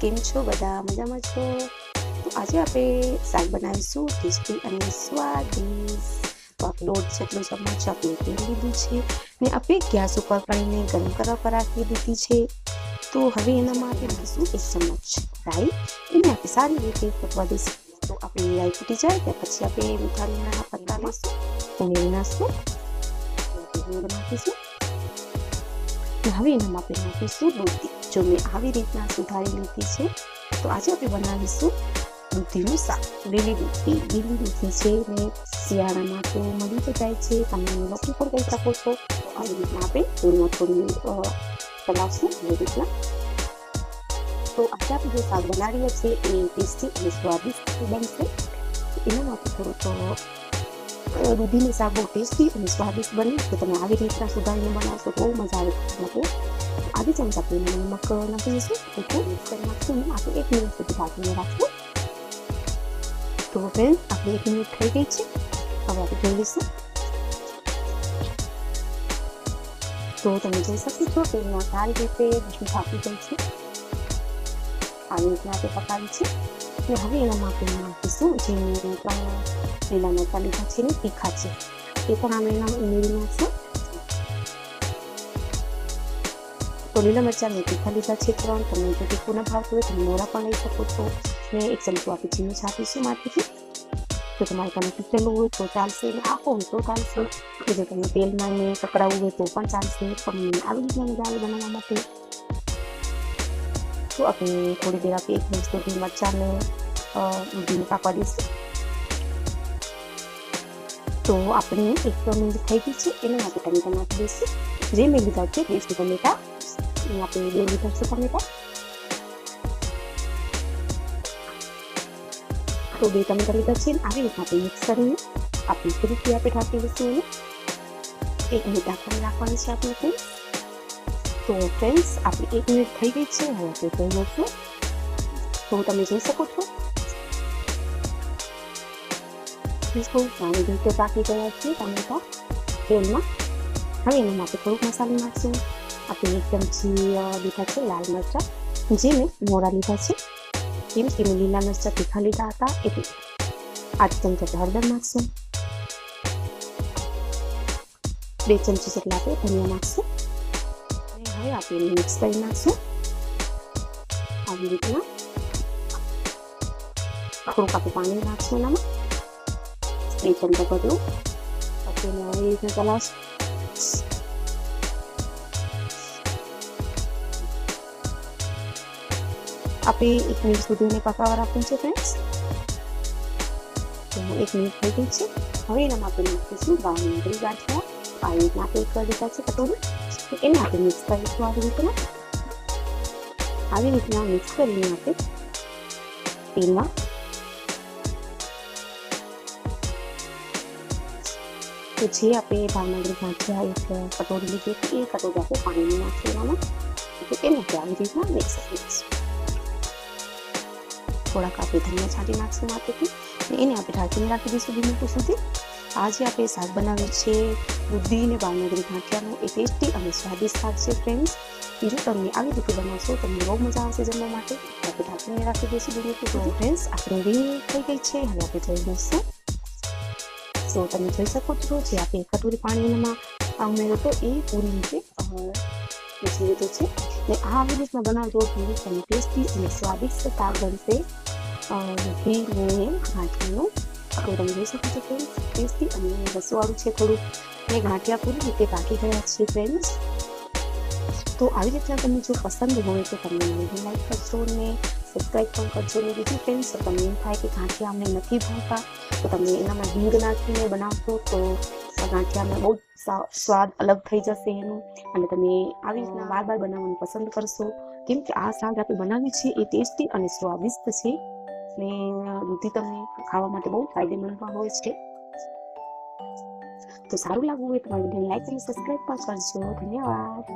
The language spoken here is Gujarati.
કેમ છો બધા? મજામાં છો? તો આજે આપણે શાક બનાવીશું ટેસ્ટી અને સ્વાદિષ્ટ. લોટ જેટલો ચમચ આપણે તેલ લીધું છે ને આપણે ગેસ ઉપર પાણીને ગરમ કરવા પર રાખી દીધી છે. તો હવે એનામાં આપણે નાખીશું 1 ચમચ રાઈ. એને આપણે સારી રીતે પકવા દઈશું. તો આપણી રાઈ ફૂટી જાય ત્યાર પછી આપણે મીઠા લીમડાના પત્તા લઈશું, ઉમેરી નાખીશું, નાખીશું. હવે એનામાં આપણે નાખીશું દૂધી. જો મેં આવી રીતના સુધારી લીધી છે. તો આજે આપણે બનાવીશું દૂધીનું શાક. લીલી દૂધી છે ને શિયાળામાં તો મળી તો જાય છે, તમે લખી પણ કહી શકો છો. આવી રીતના આપણે તેલમાં થોડી ચલાવશું એવી રીતના. તો આજે આપણે જે શાક બનાવીએ છીએ એ ટેસ્ટી અને સ્વાદિષ્ટ બનશે. એના માટે થોડુંક દૂધીનું શાક બહુ ટેસ્ટી અને સ્વાદિષ્ટ બને. તો તમે આવી રીતના સુધારીને બનાવશો તો બહુ મજા આવે ખાવા. આધી ચમચા આપણે નમક નાખી દઈશું, મીઠું મિક્સ કરી નાખીશું. આપણે 1 મિનિટ સુધી ઢાંકીને રાખશું. તો ફ્રેન્ડ આપણે 1 મિનિટ થઈ ગઈ છે. હવે આપણે જોઈ લઈશું. તો તમે જોઈ શકો છો તેલમાં સારી રીતે દૂધી પાકી ગઈ છે. આવી રીતના આપણે પકાવી છે. અને હવે એનામાં આપણે નાખીશું જે 3 લીલા મરચાં લીધા છે ને તીખા છે એ પણ આપણે એનામાં ઉમેરી નાખશું. તો લીલા મરચાં મેં તીખા લીધા છે 3. તમે જો તીખું ન ભાવતું હોય તમે મોરા પણ લઈ શકો છો. ને 1 ચમચું આપણે ઝીણું છાંટીશું માથેથી. જો તમારે તમે પીસેલું હોય તો ચાલશે, ને આખો હોય તો ચાલશે. કે જો તમે તેલમાં ને પકડાવવું હોય તો પણ ચાલશે. પણ આવી રીતના મજા આવે બનાવવા માટે. તો આપણે થોડી દેર આપણે 1 મિનિટ સુધી મરચાંને દૂધીને પાકવા દઈશું. તો આપણે 1 મિનિટ થઈ ગઈ છે. એના માટે ટમેટા નાખી દઈશું. જે મેં લીધા છે દેશી ટમેટા, આપણે 2 લીધા છે ટમેટા. તો 2 ટમેટા લીધા છે. આવી રીતના આપણે મિક્સ કરીને આપણે ફરીથી આપણે ઢાંકી દઈશું એને. 1 મિનિટ ઢાંકીને રાખવાની છે આપણે ફ્રેન્ડ્સ. તો ફ્રેન્ડ્સ આપણી 1 મિનિટ થઈ ગઈ છે. હવે આપણે જોઈ લઈશું. તો તમે જોઈ શકો છો બહુ સારી રીતે પાકી ગયા છે ટમેટા તેલમાં. હવે એના માટે થોડુંક મસાલો નાખશું. આપણે 1 ચમચી લીધા છે લાલ મરચાં, જે મેં મોરા લીધા છે. કેમ કે મેં લીલા મરચાં તીખા લીધા હતા એટલે. 8 ચમચા હળદર નાખશું. 2 ચમચી જેટલા આપણે ધનિયા નાખશું. અને હવે આપણે મિક્સ કરી નાખશું આવી રીતના. થોડુંક આપણે પાણી નાખશું એનામાં 2 ચમચા જેટલું. પછી એને આવી રીતના ચલાવશું. આપણે 1 મિનિટ સુધી એને પકાવવા રાખવું છે ફ્રેન્ડ્સ. તો 1 મિનિટ થઈ ગઈ છે. હવે એનામાં આપણે નાખીશું બાંગડી ગાંઠિયા. આવી રીતના આપણે 1 લીધા છે કટોરી. તો એને આપણે મિક્સ કરીશું આવી રીતના. આવી રીતના મિક્સ કરીને આપણે તેલમાં તો જે આપણે બાંગડી ગાંઠિયા 1 કટોરી લીધી હતી એ કટોરી આપણે પાણીમાં નાખીશું એનામાં. તો એને આપણે આવી રીતના મિક્સ કરીશું. થોડાક આપણે ધનિયા છાંટી નાખશું માથેથી. એને આપણે ઢાંકીને રાખી દઈશું 2 મિનિટ સુધી. આજે આપણે શાક બનાવ્યું છે દૂધી ને બાંગડી ગાંઠિયાનું. એ ટેસ્ટી અને સ્વાદિષ્ટ શાક છે ફ્રેન્ડ્સ. બીજું તમને આવી રીતે બનાવશો તમને બહુ મજા આવશે જમવા માટે. આપણે ઢાંકીને રાખી દઈશું 2 મિનિટ સુધી. ફ્રેન્ડ્સ આપણે રીંગ થઈ ગઈ છે. હવે આપણે જોઈ લઈશું. તો તમે જોઈ શકો છો જે આપણે 1 કટોરી પાણી એનામાં ઉમેર્યો તો એ પૂરી રીતે મૂકી લીધું છે. ને આવી રીતના બનાવજો તો તમે ટેસ્ટી અને સ્વાદિષ્ટ શાક બનશે દૂધી ને ગાંઠિયાનું. તો તમે જોઈ શકો છો ફ્રેન્ડ્સ ટેસ્ટી અને રસવાળું છે થોડુંક. ને ગાંઠિયા પૂરી રીતે પાકી ગયા છે ફ્રેન્ડ્સ. તો આવી રીતના તમને જો પસંદ હોય તો તમે મને લાઈક કરજો ને સબસ્ક્રાઈબ પણ કરજો. ને બીજું ફ્રેન્ડ્સ તમને એમ થાય કે ગાંઠિયા અમને નથી ભાવતા તો તમે એનામાં હિંગ નાખીને બનાવશો તો ગાંઠિયામાં બહુ સ્વાદ અલગ થઈ જશે એનું. અને તમે આવી રીતના બાર બનાવવાનું પસંદ કરશો. કેમ કે આ શાક આપણે બનાવીએ છીએ એ ટેસ્ટી અને સ્વાદિષ્ટ છે. ને દૂધી તમને ખાવા માટે બહુ ફાયદેમંદ પણ હોય છે. તો સારું લાગવું હોય તો મારી વિડીયોને લાઈક અને સબસ્ક્રાઈબ પણ કરજો. ધન્યવાદ.